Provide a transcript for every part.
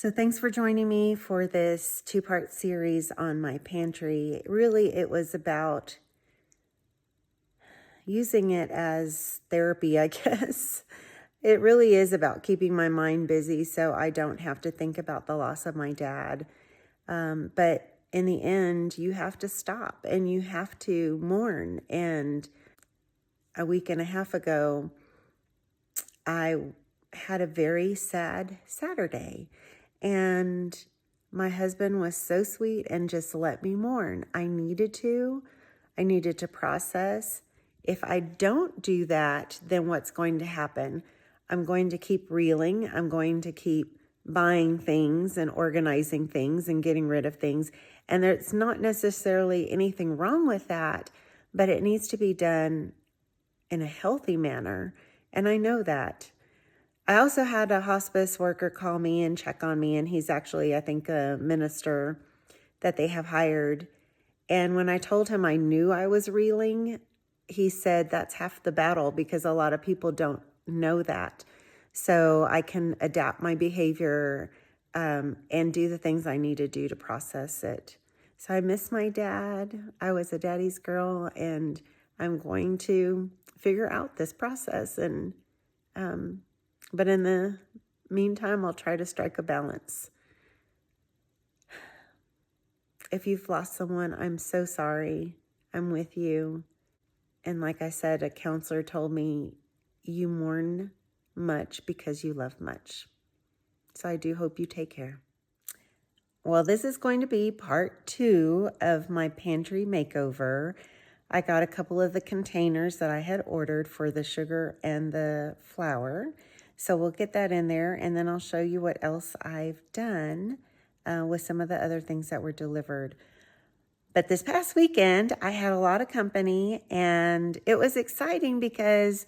So thanks for joining me for this two-part series on my pantry. Really, it was about using it as therapy, I guess. It really is about keeping my mind busy so I don't have to think about the loss of my dad. But in the end, you have to stop and you have to mourn. And a week and a half ago, I had a very sad Saturday. And my husband was so sweet and just let me mourn. I needed to process. If I don't do that, then what's going to happen? I'm going to keep reeling. I'm going to keep buying things and organizing things and getting rid of things. And there's not necessarily anything wrong with that, but it needs to be done in a healthy manner. And I know that. I also had a hospice worker call me and check on me, and he's actually, I think, a minister that they have hired. And when I told him I knew I was reeling, he said that's half the battle because a lot of people don't know that. So I can adapt my behavior and do the things I need to do to process it. So I miss my dad. I was a daddy's girl, and I'm going to figure out this process. But in the meantime, I'll try to strike a balance. If you've lost someone, I'm so sorry. I'm with you. And like I said, a counselor told me you mourn much because you love much. So I do hope you take care. Well, this is going to be part 2 of my pantry makeover. I got a couple of the containers that I had ordered for the sugar and the flour. So we'll get that in there, and then I'll show you what else I've done with some of the other things that were delivered. But this past weekend, I had a lot of company, and it was exciting because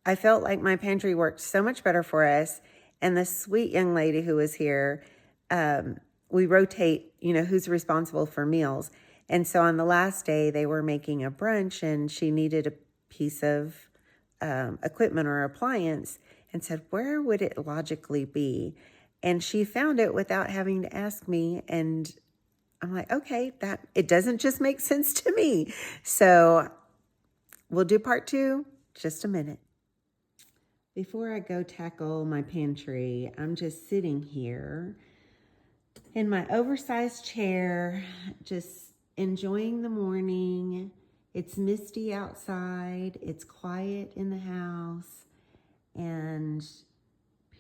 I felt like my pantry worked so much better for us. And the sweet young lady who was here, we rotate, who's responsible for meals. And so on the last day, they were making a brunch, and she needed a piece of equipment or appliance and said, where would it logically be? And she found it without having to ask me. And I'm like, okay, it doesn't just make sense to me. So we'll do part 2, just a minute. Before I go tackle my pantry, I'm just sitting here in my oversized chair, just enjoying the morning. It's misty outside. It's quiet in the house. And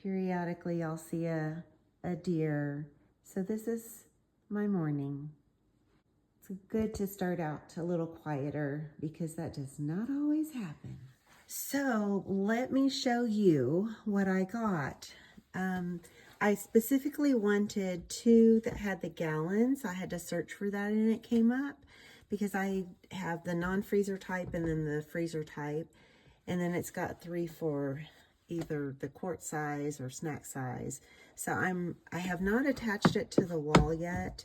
periodically I'll see a deer. So this is my morning. It's good to start out a little quieter because that does not always happen. So let me show you what I got. I specifically wanted 2 that had the gallons. I had to search for that and it came up because I have the non-freezer type and then the freezer type. And then it's got 3 for either the quart size or snack size. So I have not attached it to the wall yet.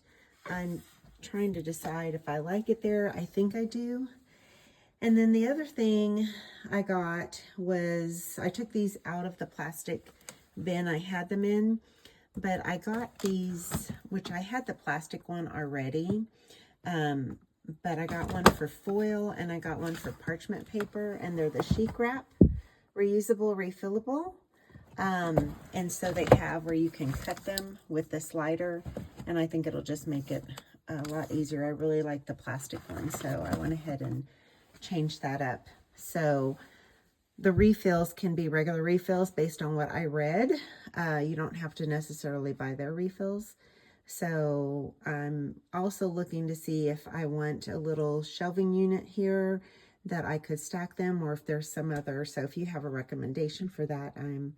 I'm trying to decide if I like it there. I think I do. And then the other thing I got was, I took these out of the plastic bin I had them in, but I got these, which I had the plastic one already, but I got one for foil and I got one for parchment paper, and they're the chic wrap, reusable, refillable. And so they have where you can cut them with the slider, and I think it'll just make it a lot easier. I really like the plastic one, so I went ahead and changed that up. So the refills can be regular refills based on what I read. You don't have to necessarily buy their refills. So I'm also looking to see if I want a little shelving unit here that I could stack them, or if there's some other. So if you have a recommendation for that, I'm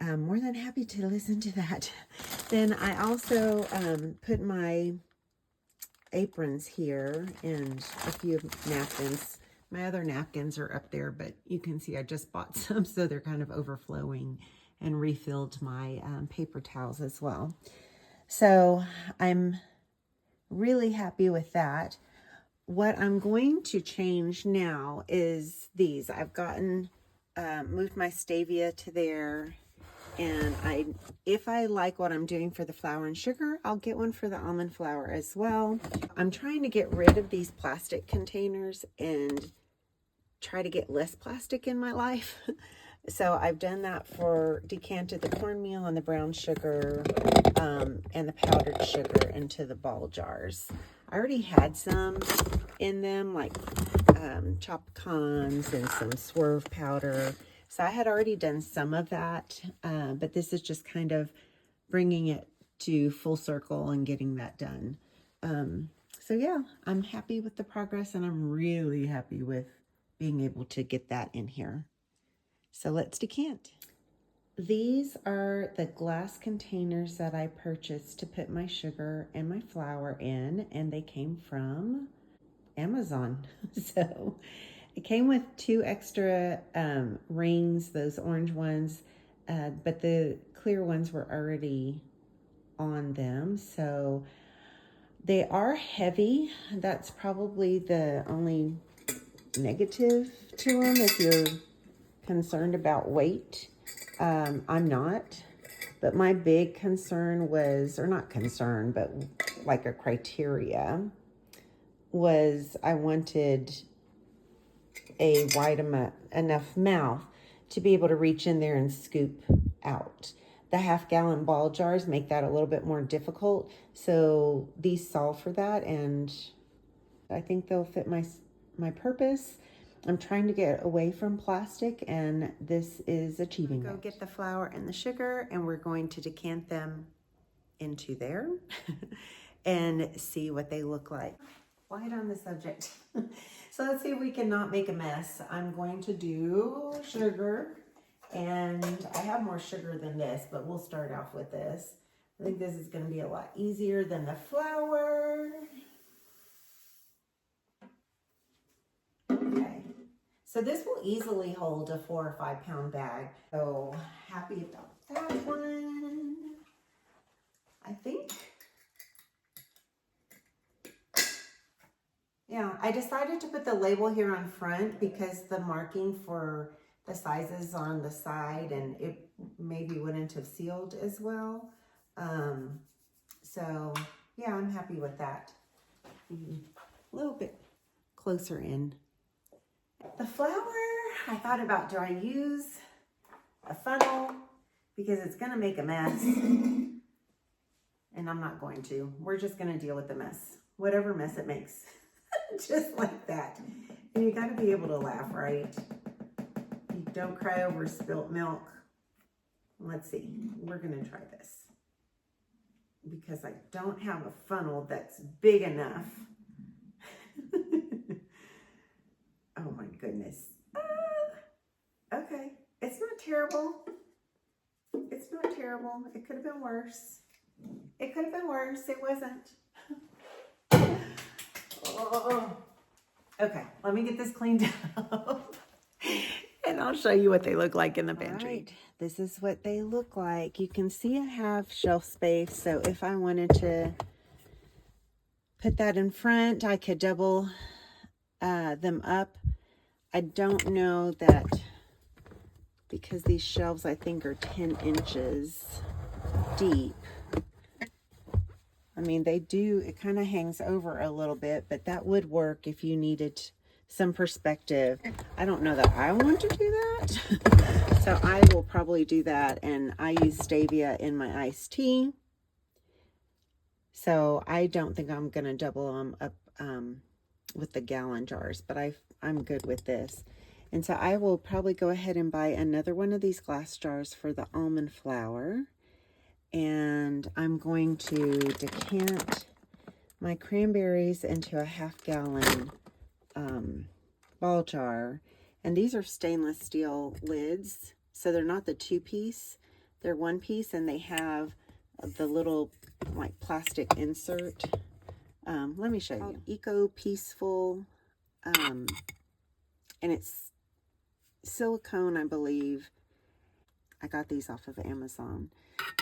more than happy to listen to that. Then I also put my aprons here and a few napkins. My other napkins are up there, but you can see I just bought some, so they're kind of overflowing, and refilled my paper towels as well. So I'm really happy with that. What I'm going to change now is these. I've gotten, moved my stevia to there, And if I like what I'm doing for the flour and sugar, I'll get one for the almond flour as well. I'm trying to get rid of these plastic containers and try to get less plastic in my life. So I've done that decanted the cornmeal and the brown sugar and the powdered sugar into the ball jars. I already had some in them, like chopped pecans and some swerve powder. So I had already done some of that, but this is just kind of bringing it to full circle and getting that done. So yeah, I'm happy with the progress, and I'm really happy with being able to get that in here. So let's decant. These are the glass containers that I purchased to put my sugar and my flour in, and they came from Amazon. So it came with 2 extra rings, those orange ones, but the clear ones were already on them. So they are heavy. That's probably the only negative to them if you're concerned about weight. I'm not, but my big concern was, or not concern, but like a criteria was I wanted a wide enough mouth to be able to reach in there and scoop out. The half-gallon ball jars make that a little bit more difficult, so these solve for that, and I think they'll fit my purpose. I'm trying to get away from plastic, and this is achieving that. Go get the flour and the sugar, and we're going to decant them into there and see what they look like. Light on the subject. So let's see if we can not make a mess. I'm going to do sugar, and I have more sugar than this, but we'll start off with this. I think this is going to be a lot easier than the flour. Okay. So this will easily hold a 4 or 5 pound bag. So happy about that one. I think. Yeah, I decided to put the label here on front because the marking for the sizes on the side, and it maybe wouldn't have sealed as well. So yeah, I'm happy with that. A little bit closer in. The flour, I thought about, do I use a funnel? Because it's going to make a mess. And I'm not going to. We're just going to deal with the mess. Whatever mess it makes. Just like that. And you got to be able to laugh, right? You don't cry over spilt milk. Let's see. We're going to try this. Because I don't have a funnel that's big enough. Oh my goodness. Okay. It's not terrible. It's not terrible. It could have been worse. It could have been worse. It wasn't. Oh. Okay. Let me get this cleaned up. And I'll show you what they look like in the pantry. All right. This is what they look like. You can see I have shelf space. So if I wanted to put that in front, I could double them up. I don't know that, because these shelves I think are 10 inches deep. I mean, they do, it kind of hangs over a little bit, but that would work if you needed some perspective. I don't know that I want to do that. So I will probably do that, and I use stevia in my iced tea. So I don't think I'm going to double them up with the gallon jars, but I'm good with this. And so I will probably go ahead and buy another one of these glass jars for the almond flour. And I'm going to decant my cranberries into a half-gallon ball jar. And these are stainless steel lids. So they're not the 2-piece. They're 1-piece, and they have the little like plastic insert. Let me show you. Eco Peaceful. And it's silicone, I believe. I got these off of Amazon.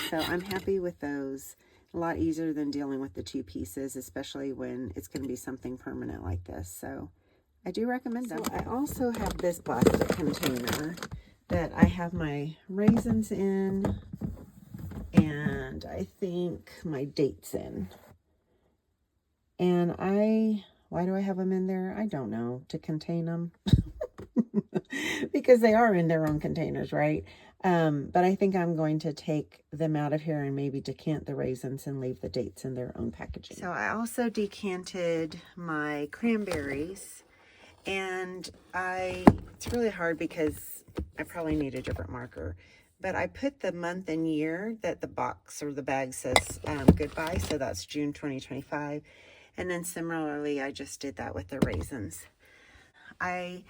So I'm happy with those. A lot easier than dealing with the 2 pieces, especially when it's going to be something permanent like this. So I do recommend them. So I also have this plastic container. that I have my raisins in, and I think my dates in. And why do I have them in there? I don't know, to contain them. Because they are in their own containers, right? But I think I'm going to take them out of here and maybe decant the raisins and leave the dates in their own packaging. So I also decanted my cranberries, and it's really hard because I probably need a different marker. But I put the month and year that the box or the bag says goodbye, so that's June 2025. And then similarly, I just did that with the raisins. I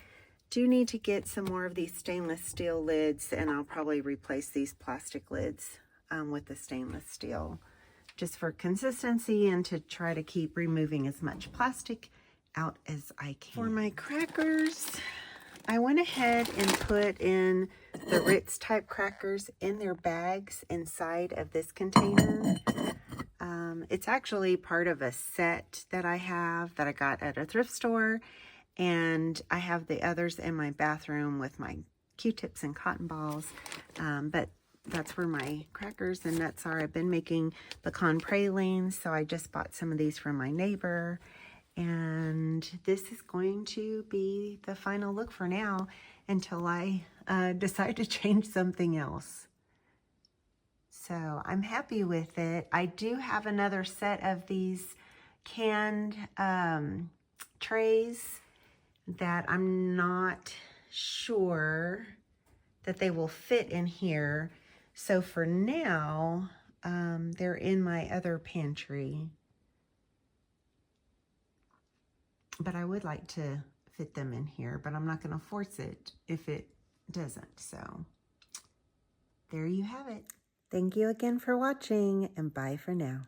do need to get some more of these stainless steel lids, and I'll probably replace these plastic lids with the stainless steel, just for consistency and to try to keep removing as much plastic out as I can. For my crackers, I went ahead and put in the Ritz type crackers in their bags inside of this container. It's actually part of a set that I have that I got at a thrift store, and I have the others in my bathroom with my Q-tips and cotton balls, but that's where my crackers and nuts are. I've been making pecan pralines, so I just bought some of these from my neighbor, and this is going to be the final look for now until I decide to change something else. So I'm happy with it. I do have another set of these canned trays that I'm not sure that they will fit in here. So for now, they're in my other pantry. But I would like to fit them in here, but I'm not going to force it if it doesn't. So there you have it. Thank you again for watching, and bye for now.